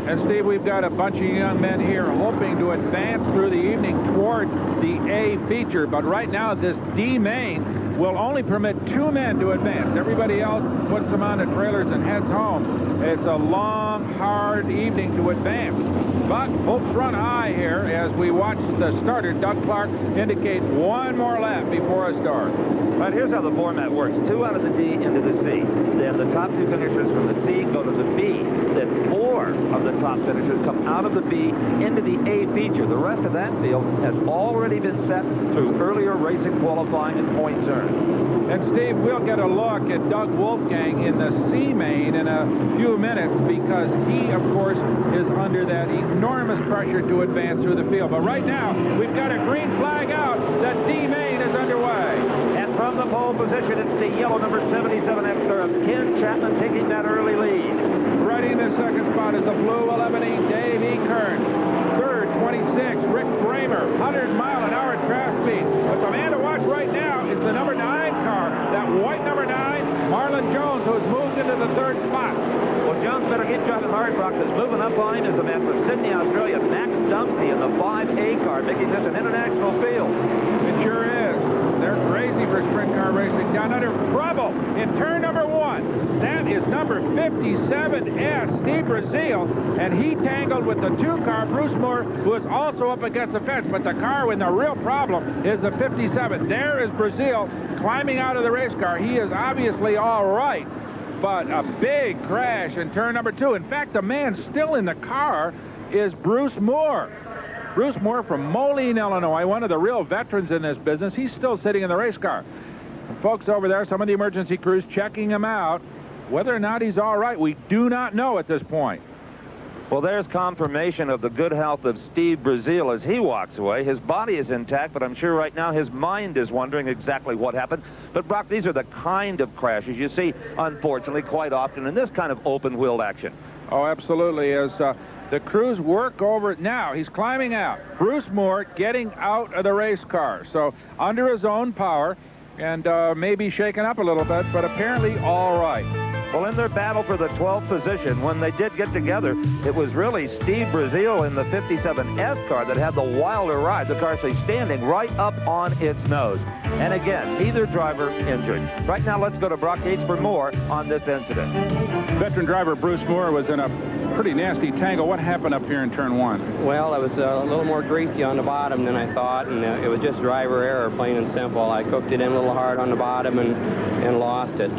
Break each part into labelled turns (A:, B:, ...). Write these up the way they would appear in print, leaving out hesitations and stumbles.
A: And Steve, we've got a bunch of young men here hoping to advance through the evening toward the A feature. But right now, this D main will only permit 2 men to advance. Everybody else puts them on the trailers and heads home. It's a long, hard evening to advance. But hopes run high here as we watch the starter, Doug Clark, indicate 1 more lap before a start.
B: But here's how the format works. 2 out of the D into the C. Then the top 2 finishers from the C go to the B. Then 4 of the top finishers come out of the B into the A feature. The rest of that field has already been set through earlier racing qualifying and points earned.
A: And Steve, we'll get a look at Doug Wolfgang in the C main in a few minutes because he, of course, is under that enormous pressure to advance through the field. But right now, we've got a green flag out that D main is underway.
B: And from the pole position, it's the yellow number 77 X-Car of Ken Chapman taking that early lead.
A: Right in the second spot is the blue 11E Dave E. Kern. Third, 26, Rick Bramer, 100-mile-an-hour draft speed. But the man to watch right now is the number 9 car, that white number 9, Marlon Jones, who's moved into the 3rd spot.
B: Well, Jones better get driving hard, Brock, because moving up behind is a man from Sydney, Australia, Max Dumpsty in the 5A car, making this an international field.
A: It sure is. They're crazy for sprint car racing. Down under trouble in turn number 1. That is number 57S, Steve Brazil, and he tangled with the 2 car, Bruce Moore, who is also up against the fence. But the car with the real problem is the 57. There is Brazil climbing out of the race car. He is obviously all right, but a big crash in turn number 2. In fact, the man still in the car is Bruce Moore. Bruce Moore from Moline, Illinois, one of the real veterans in this business. He's still sitting in the race car. And folks over there, some of the emergency crews checking him out. Whether or not he's all right, we do not know at this point.
B: Well, there's confirmation of the good health of Steve Brazil as he walks away. His body is intact, but I'm sure right now his mind is wondering exactly what happened. But, Brock, these are the kind of crashes you see, unfortunately, quite often in this kind of open-wheeled action.
A: Oh, absolutely. As the crews work over it now, he's climbing out. Bruce Moore getting out of the race car. So under his own power and maybe shaken up a little bit, but apparently all right.
B: Well, in their battle for the 12th position, when they did get together, it was really Steve Brazil in the 57S car that had the wilder ride. The car actually standing right up on its nose. And again, neither driver injured. Right now, let's go to Brock Yates for more on this incident.
A: Veteran driver Bruce Moore was in a pretty nasty tangle. What happened up here in turn 1?
C: Well, it was a little more greasy on the bottom than I thought, and it was just driver error, plain and simple. I cooked it in a little hard on the bottom and lost it.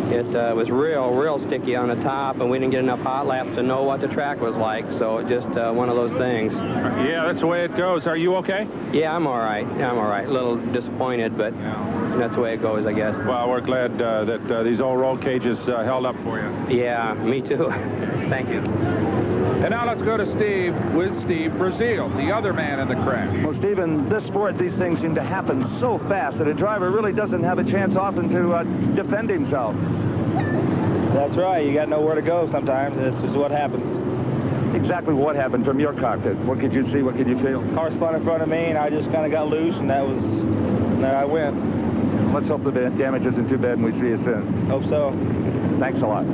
C: It was real sticky on the top, and we didn't get enough hot laps to know what the track was like, so it just one of those things.
A: Yeah, that's the way it goes. Are you okay?
C: Yeah, I'm all right. Yeah, I'm all right. A little disappointed, but that's the way it goes, I guess.
A: Well, we're glad that these old roll cages held up for you.
C: Yeah, me too. Thank you.
A: And now let's go to Steve with Steve Brazil, the other man in the crash.
D: Well, Steve, in this sport, these things seem to happen so fast that a driver really doesn't have a chance often to defend himself.
E: That's right. You got to know where to go sometimes, and it's just what happens.
D: Exactly what happened from your cockpit? What could you see? What could you feel?
E: Car spun in front of me, and I just kind of got loose, and there I went.
D: Let's hope the damage isn't too bad, and we see you soon.
E: Hope so.
D: Thanks a lot.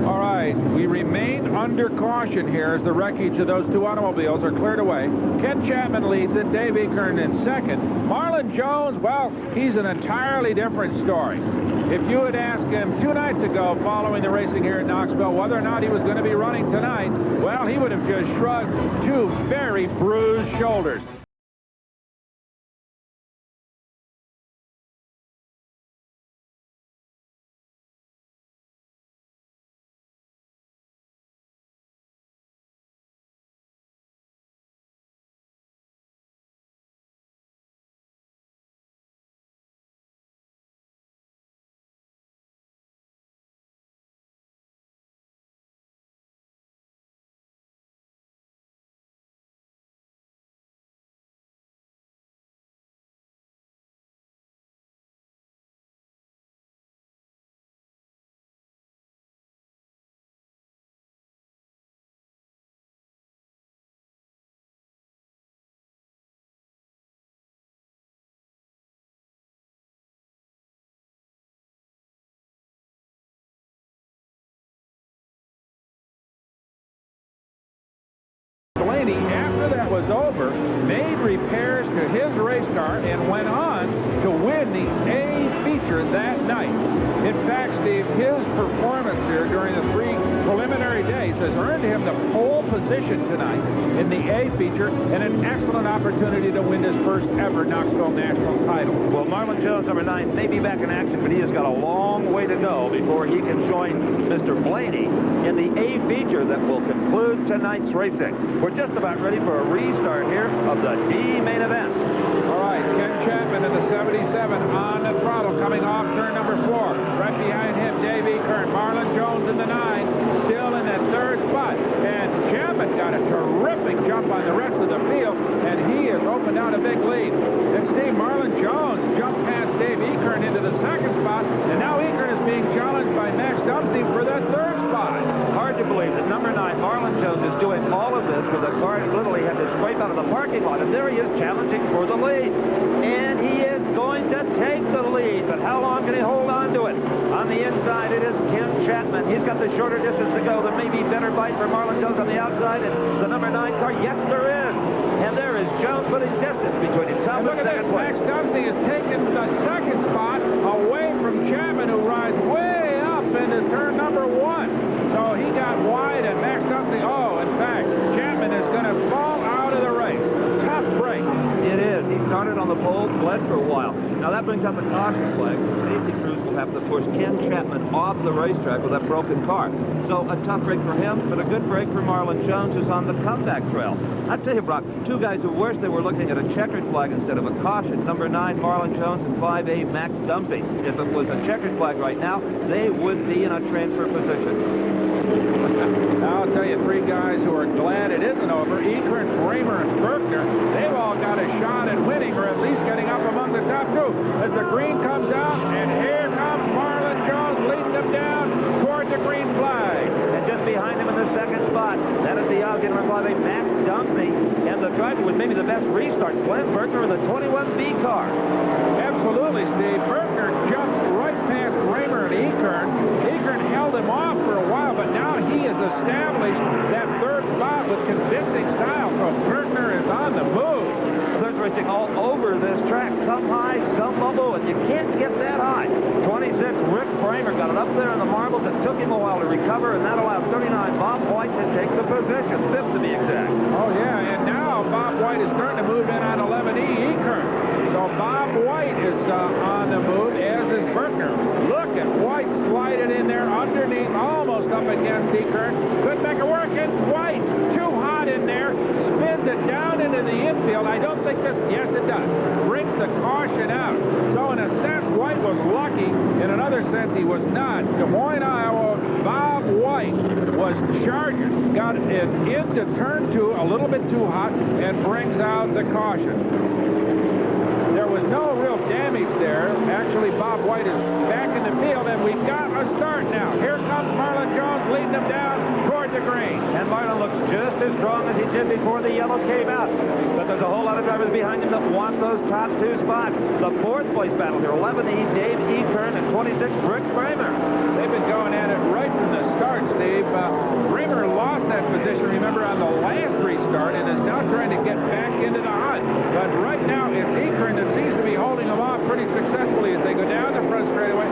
A: All right, we remain under caution here as the wreckage of those 2 automobiles are cleared away. Ken Chapman leads it, Dave Eakern in second. Marlon Jones, well, he's an entirely different story. If you had asked him 2 nights ago following the racing here at Knoxville whether or not he was going to be running tonight, well, he would have just shrugged 2 very bruised shoulders. was over, made repairs to his race car and went on to win the A feature that night. In fact, Steve, his performance here during the 3 preliminary days has earned him the pole position tonight in the A feature and an excellent opportunity to win his first ever Knoxville Nationals title.
B: Well, Marlon Jones, number 9, may be back in action, but he has got a long way to go before he can join Mr. Blaney in the A feature that will conclude tonight's racing. We're just about ready for a restart here of the D main event.
A: All right, Ken Chapman in the 77 on the throttle coming off turn number 4. Right behind him, Dave Eakern. Marlon Jones in the 9, still in that 3rd spot. And Chapman got a terrific jump on the rest of the field, and he has opened out a big lead. And Steve, Marlon Jones jumped past Dave Eakern into the 2nd spot, and now Eakern is being challenged by Max Dumsty for the 3rd spot.
B: Hard to believe that number 9, Marlon Jones, is doing all of this with a car that literally had to scrape out of the parking lot, and there he is challenging for the lead. And he is going to take the lead, but how long can he hold on to it? On the inside, it is Ken Chapman. He's got the shorter distance to go. There may be better bite for Marlon Jones on the outside, and the number 9 car, yes, there is. And there is Jones putting distance between himself
A: and look at this, Max Dumsty has taken the 2nd spot away from Chapman, who rides way up into turn number 1. So he got wide, and Max Dumsty, in fact, Chapman is going to fall out of the race. Tough break.
B: It is. He started on the pole, bled for a while. Now that brings up a caution flag. Safety crews will have to push Ken Chapman off the racetrack with that broken car. So a tough break for him, but a good break for Marlon Jones, who's on the comeback trail. I tell you, Brock, 2 guys who wish they were looking at a checkered flag instead of a caution. Number 9, Marlon Jones, and 5A, Max Dumsty. If it was a checkered flag right now, they would be in a transfer position.
A: I'll tell you, 3 guys who are glad it isn't over. Eakern, Kramer, and Berkner, they've all got a shot at winning, or at least getting up among the top 2. As the green comes out, and here comes Marlon Jones leading them down toward the green flag.
B: And just behind him in the 2nd spot, that is the Aussie number 5A, Max Dumsty. And the driver with maybe the best restart, Glenn Berkner in the 21B car.
A: Absolutely, Steve. Berkner jumps right past Kramer and Eakern. Eakern held him off for a while, but now he has established that 3rd spot with convincing style. So Berkner is on the move.
B: There's racing all over this track, some high, some low, and you can't get that high. 26, Rick Kramer got it up there in the marbles. It took him a while to recover, and that allowed 39, Bob White, to take the position, 5th to be exact.
A: Oh, yeah, and now Bob White is starting to move in on 11E, Eakern. So Bob White is on the move, as is Berkner. Look at White slide it in there underneath, almost up against Eakern. Couldn't make it work, and White, too hot in there, spins it down into the infield. I don't think this, yes it does, brings the caution out. So in a sense, White was lucky. In another sense, he was not. Des Moines, Iowa, Bob White was charging, got it into turn 2 a little bit too hot, and brings out the caution. There was no real damage there. Actually, Bob White is back in the field, and we've got a start now. Here comes Marlon Jones leading them down toward the green.
B: And Marlon looks just as strong as he did before the yellow came out. But there's a whole lot of drivers behind him that want those top 2 spots. The 4th place battle here, 11E, Dave Eakern, and 26, Rick Kramer.
A: They've been going at it right from the start, Steve. Kramer lost that position, remember, on the last restart, and is now trying to get back into the hunt. But right now, it's Eakern that seems to be holding them off pretty successfully as they go down the front straightaway.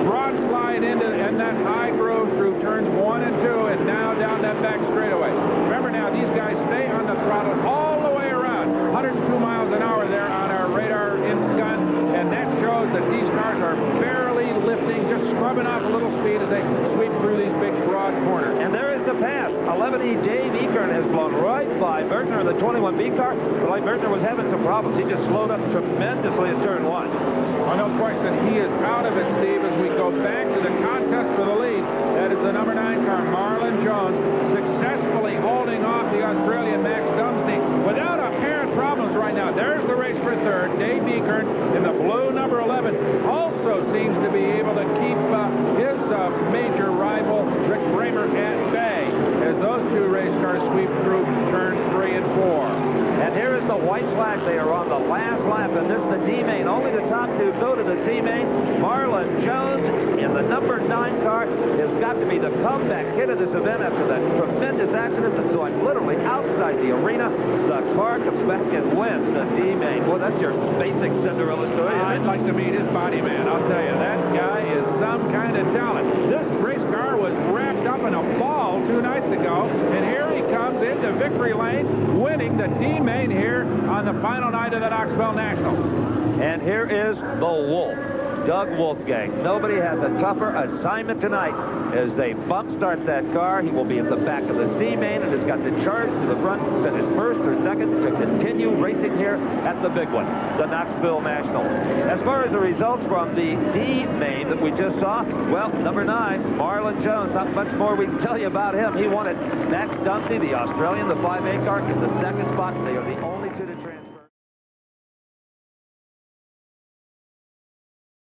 A: Broad slide into and that high groove through turns 1 and 2, and now down that back straightaway. Remember now, these guys stay on the throttle all the way around. 102 miles an hour there on our radar in gun, and that shows that these cars are barely lifting, just scrubbing off a little speed as they sweep through these big broad corners.
B: And there is the pass. 11E, Dave Eakern has blown right by Berkner in the 21B car. But like Berkner was having some problems. He just slowed up tremendously at turn 1.
A: Well, no question, he is out of it, Steve, as we go back to the contest for the lead. That is the number 9 car, Marlon Jones, successfully holding off the Australian Max Dumsty without apparent problems right now. There's the race for 3rd. Dave Eakern in the blue number 11 also seems to be able to keep his major rival, Rick Kramer, at bay as those 2 race cars sweep through turns 3 and 4.
B: And And here is the white flag. They are on the last lap, and this is the D main. Only the top two go to the C main. Marlon Jones in the number 9 car has got to be the comeback hit of this event after that tremendous accident that saw him literally outside the arena. The car comes back and wins the D main. Well, that's your basic Cinderella story.
A: I'd like to meet his body man. I'll tell you, that guy is some kind of talent. This race car was wrapped up in a ball 2 nights ago, and here he comes into victory lane, winning the D main here on the final night of the Knoxville Nationals.
B: And here is the Wolf, Doug Wolfgang. Nobody has a tougher assignment tonight as they bump start that car. He will be at the back of the C main and has got to charge to the front, finish first or second to continue racing here at the big one, the Knoxville Nationals. As far as the results from the D main that we just saw, well, number 9, Marlon Jones. Not much more we can tell you about him. He won it. Max Dumpty, the Australian, the 5A car, in the second spot. They are the only two to